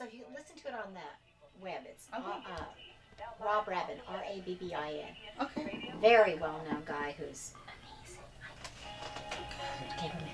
So you listen to it on the web. It's Okay. Rob Rabin, Rabbin. Okay. Very well-known guy who's amazing. Take a minute.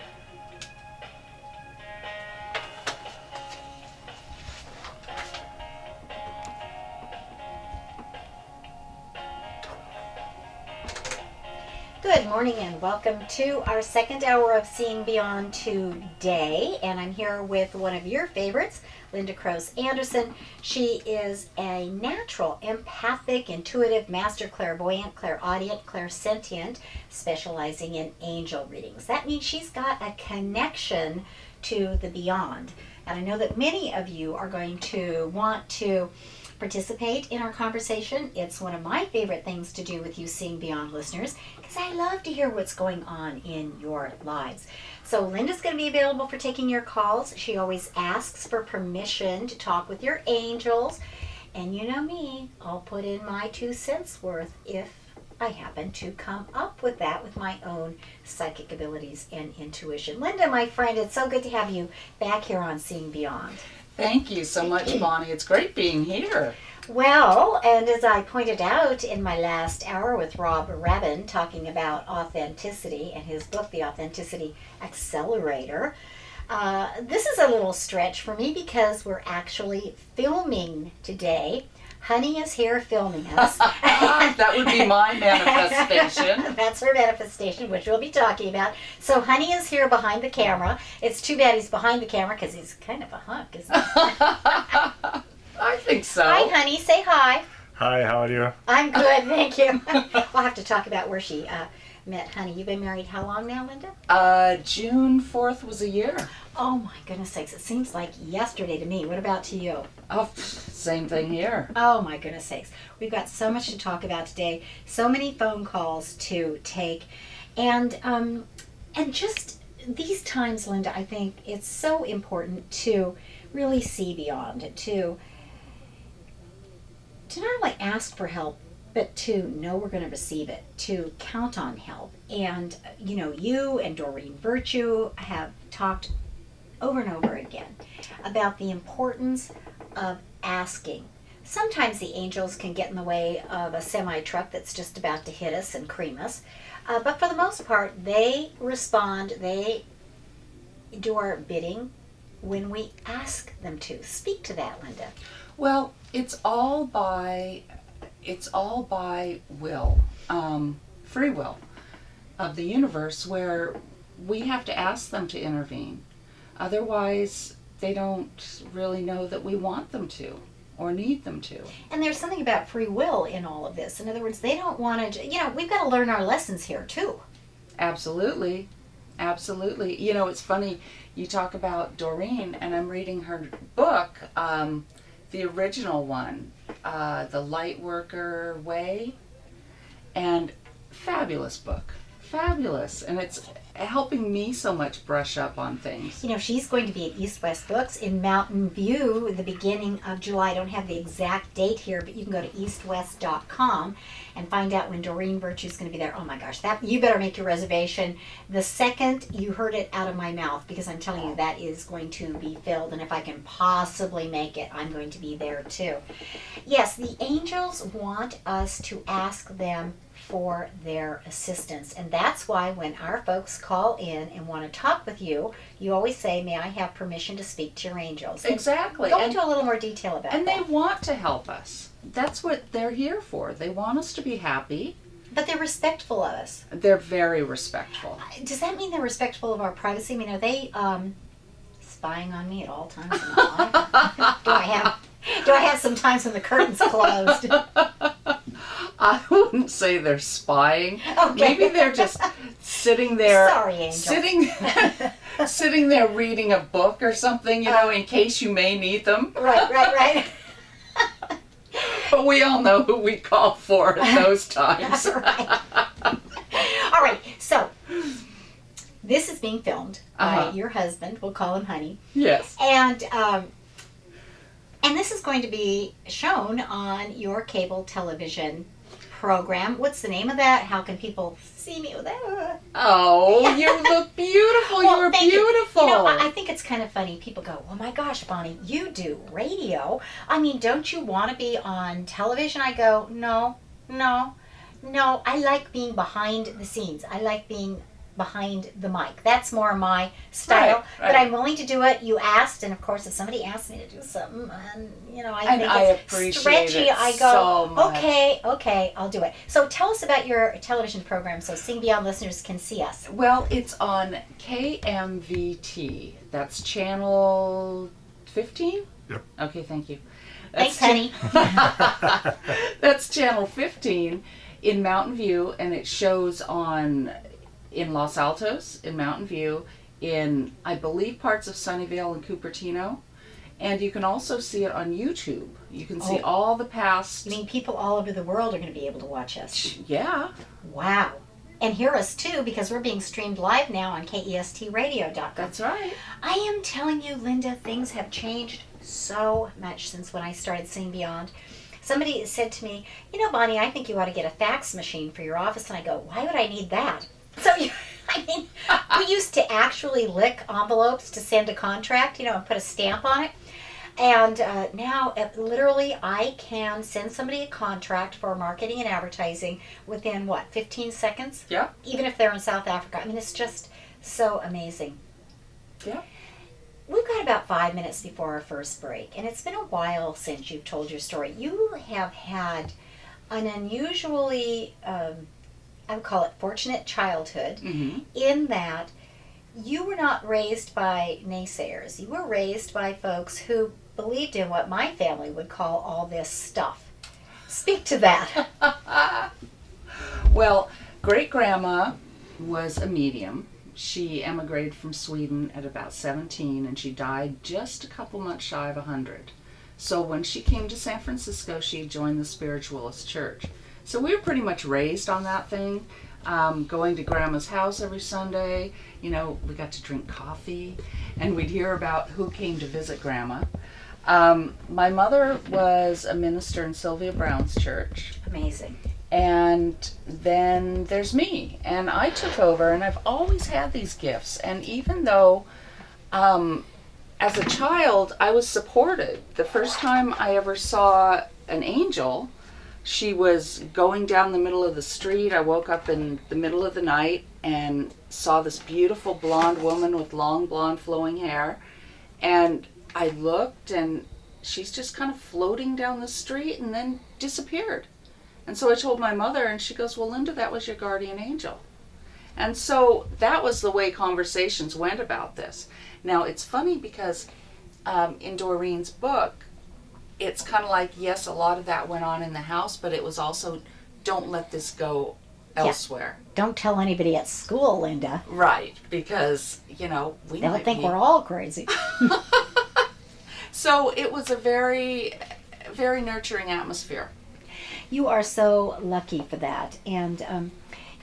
Good morning and welcome to our second hour of Seeing Beyond today. And I'm here with one of your favorites, Linda Crose-Andersen. She is a natural, empathic, intuitive, master clairvoyant, clairaudient, clairsentient, specializing in angel readings. That means she's got a connection to the beyond. And I know that many of you are going to want to participate in our conversation. It's one of my favorite things to do with you Seeing Beyond listeners, because I love to hear what's going on in your lives. So Linda's going to be available for taking your calls. She always asks for permission to talk with your angels. And you know me, I'll put in my 2 cents worth if I happen to come up with that with my own psychic abilities and intuition. Linda, my friend, it's so good to have you back here on Seeing Beyond. Thank you so much, Bonnie. It's great being here. Well, and as I pointed out in my last hour with Rob Rabin talking about authenticity and his book, The Authenticity Accelerator, this is a little stretch for me because we're actually filming today. Honey is here filming us. That would be my manifestation. That's her manifestation, which we'll be talking about. So Honey is here behind the camera. It's too bad he's behind the camera because he's kind of a hunk, isn't he? I think so. Hi, Honey. Say hi. Hi, how are you? I'm good, thank you. We'll have to talk about where she met Honey. You've been married how long now, Linda? June 4th was a year. Oh my goodness sakes, it seems like yesterday to me. What about to you? Oh, same thing here. Oh my goodness sakes. We've got so much to talk about today, so many phone calls to take, and just these times, Linda, I think it's so important to really see beyond, to not only ask for help, but to know we're going to receive it, to count on help. And, you know, you and Doreen Virtue have talked over and over again about the importance of asking. Sometimes the angels can get in the way of a semi-truck that's just about to hit us and cream us. But for the most part, they respond, they do our bidding when we ask them to. Speak to that, Linda. Well, it's all by will, free will of the universe, where we have to ask them to intervene. Otherwise, they don't really know that we want them to or need them to. And there's something about free will in all of this. In other words, they don't want to, we've got to learn our lessons here too. Absolutely. Absolutely. You know, it's funny, you talk about Doreen, and I'm reading her book, the original one, The Lightworker Way, and fabulous book. Fabulous. And it's helping me so much brush up on things. You know, she's going to be at East West Books in Mountain View the beginning of July. I don't have the exact date here, but you can go to eastwest.com and find out when Doreen Virtue is going to be there. Oh my gosh, that you better make your reservation the second you heard it out of my mouth, because I'm telling you that is going to be filled, and if I can possibly make it, I'm going to be there too. Yes, the angels want us to ask them for their assistance, and that's why when our folks call in and want to talk with you, you always say, may I have permission to speak to your angels? Exactly. Go into a little more detail about and that. And they want to help us. That's what they're here for. They want us to be happy. But they're respectful of us. They're very respectful. Does that mean they're respectful of our privacy? I mean, are they spying on me at all times in my life? Do I have some times when the curtain's closed? I wouldn't say they're spying. Okay. Maybe they're just sitting there. Sorry, Angel. Sitting there reading a book or something, in case you may need them. Right. But we all know who we call for at those times. Right. All right, so this is being filmed by your husband. We'll call him Honey. Yes. And this is going to be shown on your cable television program. What's the name of that? How can people see me with that? Oh, you look beautiful. Well, you were thank you. beautiful. You know, I think it's kind of funny. People go, oh my gosh, Bonnie, you do radio. I mean, don't you want to be on television? I go, no. I like being behind the scenes. I like being behind the mic. That's more my style. Right. But I'm willing to do it. You asked, and of course, if somebody asked me to do something, and I think I it's appreciate stretchy, it I go, so much. okay, I'll do it. So tell us about your television program so Sing Beyond listeners can see us. Well, it's on KMVT. That's channel 15? Yep. Okay, thank you. Thanks, honey. That's channel 15 in Mountain View, and it shows in Los Altos, in Mountain View, in, I believe, parts of Sunnyvale and Cupertino. And you can also see it on YouTube. You can see all the past... You mean people all over the world are going to be able to watch us? Yeah. Wow. And hear us too, because we're being streamed live now on KESTradio.com. That's right. I am telling you, Linda, things have changed so much since when I started Sing Beyond. Somebody said to me, Bonnie, I think you ought to get a fax machine for your office. And I go, why would I need that? So, we used to actually lick envelopes to send a contract, and put a stamp on it. And now, literally, I can send somebody a contract for marketing and advertising within, 15 seconds? Yeah. Even if they're in South Africa. I mean, it's just so amazing. Yeah. We've got about 5 minutes before our first break, and it's been a while since you've told your story. You have had an unusually, I would call it fortunate childhood, in that you were not raised by naysayers. You were raised by folks who believed in what my family would call all this stuff. Speak to that. Well, great-grandma was a medium. She emigrated from Sweden at about 17, and she died just a couple months shy of 100. So when she came to San Francisco, she joined the Spiritualist Church. So we were pretty much raised on that thing, going to Grandma's house every Sunday. We got to drink coffee, and we'd hear about who came to visit Grandma. My mother was a minister in Sylvia Brown's church. Amazing. And then there's me, and I took over, and I've always had these gifts. And even though, as a child, I was supported. The first time I ever saw an angel, she was going down the middle of the street. I woke up in the middle of the night and saw this beautiful blonde woman with long blonde flowing hair. And I looked, and she's just kind of floating down the street and then disappeared. And so I told my mother, and she goes, well, Linda, that was your guardian angel. And so that was the way conversations went about this. Now, it's funny because in Doreen's book, it's kind of like, yes, a lot of that went on in the house, but it was also, don't let this go elsewhere. Don't tell anybody at school, Linda. Right, because, we They'll might think be... we're all crazy. So it was a very, very nurturing atmosphere. You are so lucky for that. And, I'm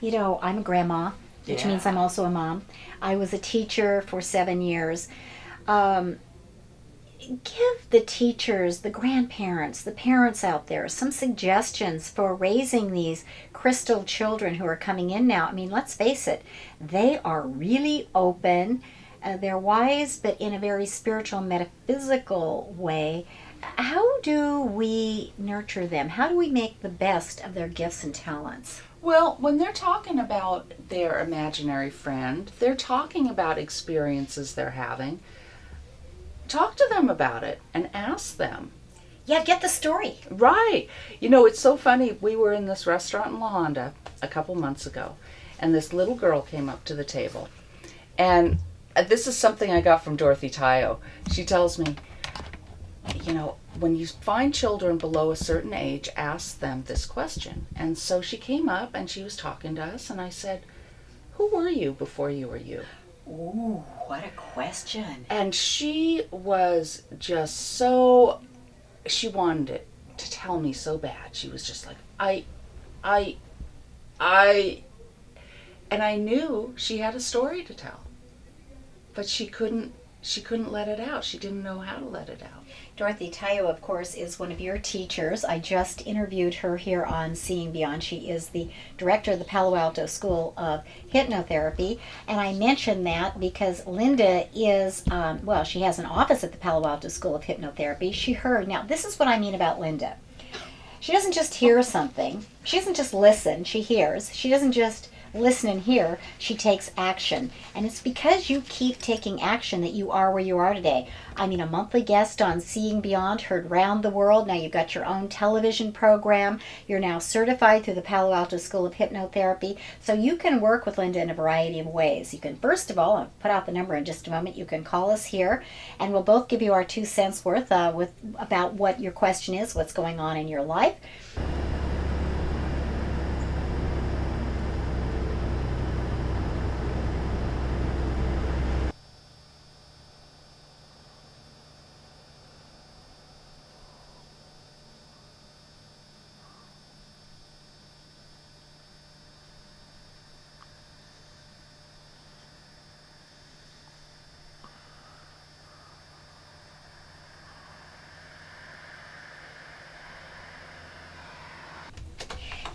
a grandma, which means I'm also a mom. I was a teacher for 7 years. Give the teachers, the grandparents, the parents out there some suggestions for raising these crystal children who are coming in now. I mean, let's face it, they are really open. They're wise, but in a very spiritual, metaphysical way. How do we nurture them? How do we make the best of their gifts and talents? Well, when they're talking about their imaginary friend, they're talking about experiences they're having. Talk to them about it and ask them. Yeah, get the story. Right. It's so funny. We were in this restaurant in La Honda a couple months ago, and this little girl came up to the table. And this is something I got from Dorothy Tayo. She tells me, when you find children below a certain age, ask them this question. And so she came up and she was talking to us, and I said, who were you before you were you? Ooh, what a question. And she was just so, she wanted it to tell me so bad. She was just like, and I knew she had a story to tell, but she couldn't she couldn't let it out. She didn't know how to let it out. Dorothy Tayo, of course, is one of your teachers. I just interviewed her here on Seeing Beyond. She is the director of the Palo Alto School of Hypnotherapy. And I mention that because Linda is, she has an office at the Palo Alto School of Hypnotherapy. She heard, now this is what I mean about Linda. She doesn't just hear something. She doesn't just listen. She hears. She doesn't just listen and hear. She takes action. And it's because you keep taking action that you are where you are today. I mean, a monthly guest on Seeing Beyond, heard round the world. Now you've got your own television program. You're now certified through the Palo Alto School of Hypnotherapy. So you can work with Linda in a variety of ways. You can, first of all, I'll put out the number in just a moment. You can call us here, and we'll both give you our 2 cents worth about what your question is, what's going on in your life.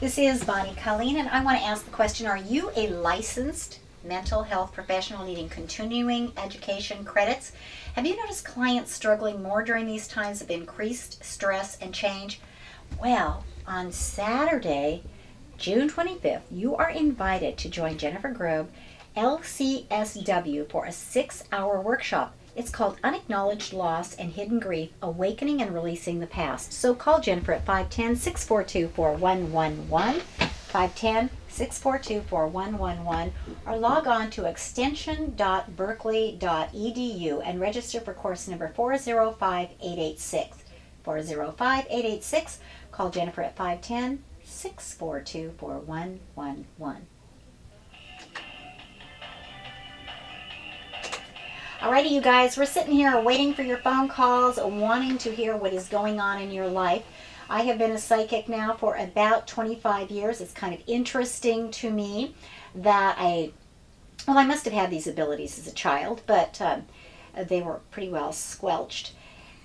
This is Bonnie Coleen, and I want to ask the question, are you a licensed mental health professional needing continuing education credits? Have you noticed clients struggling more during these times of increased stress and change? Well, on Saturday, June 25th, you are invited to join Jennifer Grobe, LCSW, for a 6-hour workshop. It's called Unacknowledged Loss and Hidden Grief, Awakening and Releasing the Past. So call Jennifer at 510-642-4111, 510-642-4111, or log on to extension.berkeley.edu and register for course number 405886. 405886. Call Jennifer at 510-642-4111. Alrighty, you guys, we're sitting here waiting for your phone calls, wanting to hear what is going on in your life. I have been a psychic now for about 25 years. It's kind of interesting to me that I must have had these abilities as a child, but they were pretty well squelched.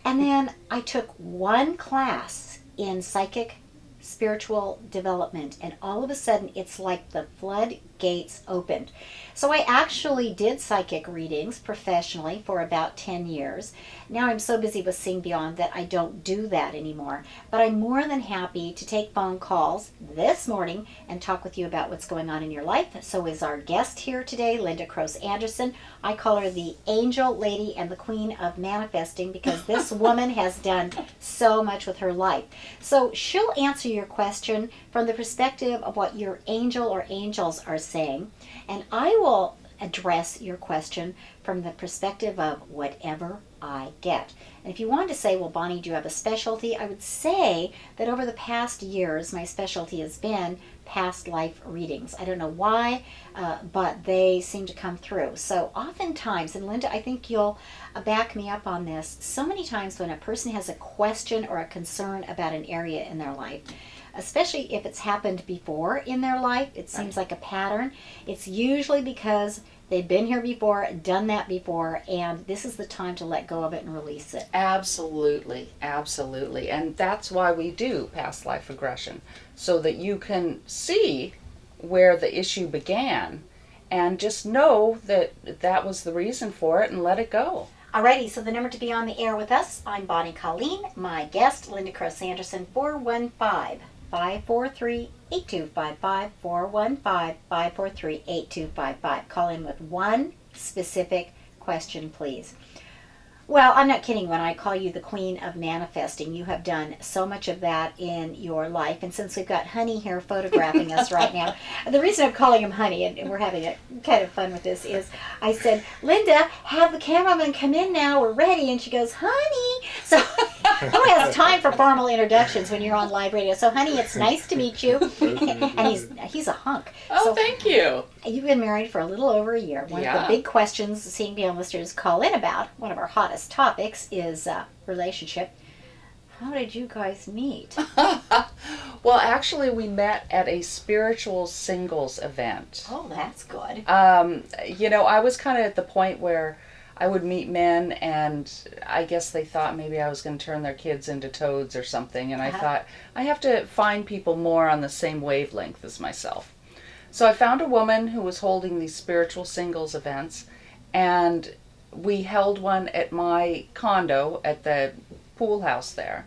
And then I took one class in psychic spiritual development, and all of a sudden it's like the floodgates opened. So I actually did psychic readings professionally for about 10 years. Now I'm so busy with Seeing Beyond that I don't do that anymore. But I'm more than happy to take phone calls this morning and talk with you about what's going on in your life. So is our guest here today, Linda Crose-Andersen. I call her the angel lady and the queen of manifesting because this woman has done so much with her life. So she'll answer your question from the perspective of what your angel or angels are saying, and I will address your question from the perspective of whatever I get. And if you wanted to say, well, Bonnie, do you have a specialty? I would say that over the past years, my specialty has been past life readings. I don't know why, but they seem to come through. So oftentimes, and Linda, I think you'll back me up on this, so many times when a person has a question or a concern about an area in their life, especially if it's happened before in their life, it seems like a pattern. It's usually because they've been here before, done that before, and this is the time to let go of it and release it. Absolutely, absolutely. And that's why we do past life regression, so that you can see where the issue began and just know that that was the reason for it and let it go. Alrighty, so the number to be on the air with us, I'm Bonnie Coleen. My guest, Linda Crose-Andersen, 415-543-8255, 415-543-8255. Call in with one specific question, please. Well, I'm not kidding when I call you the queen of manifesting. You have done so much of that in your life. And since we've got Honey here photographing us right now, the reason I'm calling him Honey, and we're having a kind of fun with this, is I said, Linda, have the cameraman come in now. We're ready. And she goes, Honey. So who has time for formal introductions when you're on live radio? So, Honey, it's nice to meet you. And he's a hunk. Oh, so, thank you. You've been married for a little over a year. One of the big questions Seeing Beyond listeners call in about, one of our hottest topics, is relationship. How did you guys meet? Well, actually, we met at a spiritual singles event. Oh, that's good. I was kind of at the point where I would meet men, and I guess they thought maybe I was going to turn their kids into toads or something. And I thought, I have to find people more on the same wavelength as myself. So I found a woman who was holding these spiritual singles events, and we held one at my condo at the pool house there.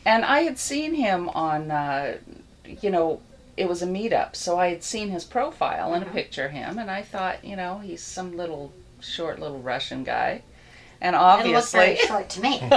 And I had seen him on, it was a meetup, so I had seen his profile and a picture of him, and I thought, he's some short little Russian guy. And obviously, it looks very short to me.